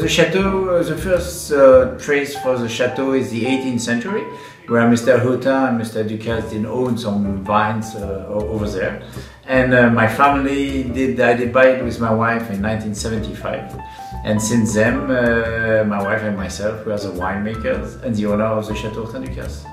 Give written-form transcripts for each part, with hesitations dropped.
the Château, the first trace for the Château is the 18th century, where Mr. Hourtin and Mr. Ducasse did own some vines over there. And my family I did buy it with my wife in 1975. And since then, my wife and myself, we are the winemakers and the owner of the Château Hourtin-Ducasse.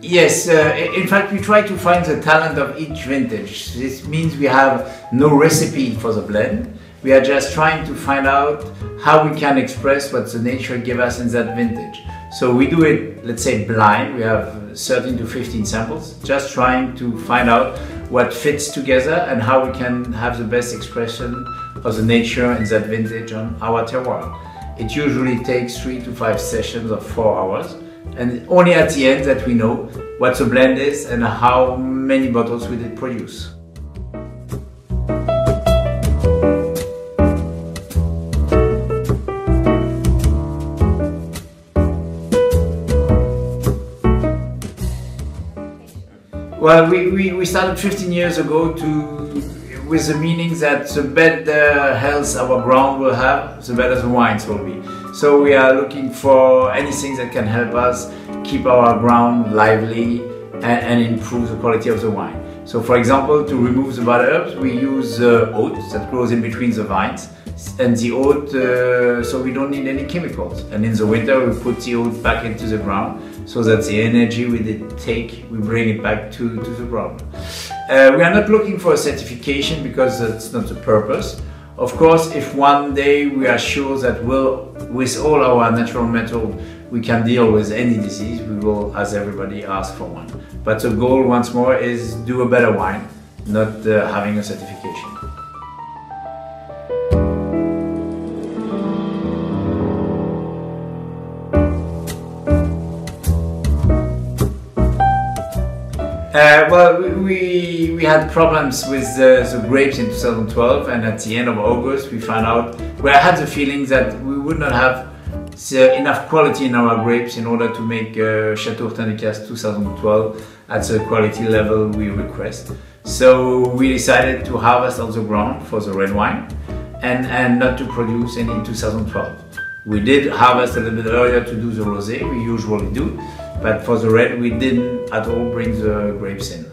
Yes, in fact we try to find the talent of each vintage. This means we have no recipe for the blend. We are just trying to find out how we can express what the nature gave us in that vintage. So we do it, let's say, blind. We have 13 to 15 samples, just trying to find out what fits together and how we can have the best expression of the nature in that vintage on our terroir. It usually takes 3 to 5 sessions of 4 hours. And only at the end that we know what the blend is and how many bottles we did produce. Well, we started 15 years ago with the meaning that the better health our ground will have, the better the wines will be. So we are looking for anything that can help us keep our ground lively and improve the quality of the wine. So for example, to remove the bad herbs, we use oat that grows in between the vines. And the oat, so we don't need any chemicals. And in the winter, we put the oat back into the ground so that the energy we did take, we bring it back to the ground. We are not looking for a certification because that's not the purpose. Of course, if one day we are sure that with all our natural method we can deal with any disease, we will, as everybody, ask for one. But the goal, once more, is do a better wine, not having a certification. Well, we had problems with the grapes in 2012, and at the end of August we found out, I had the feeling that we would not have enough quality in our grapes in order to make Château Hourtin-Ducasse 2012 at the quality level we request. So we decided to harvest on the ground for the red wine and not to produce any in 2012. We did harvest a little bit earlier to do the rosé, we usually do, but for the red we didn't at all bring the grapes in.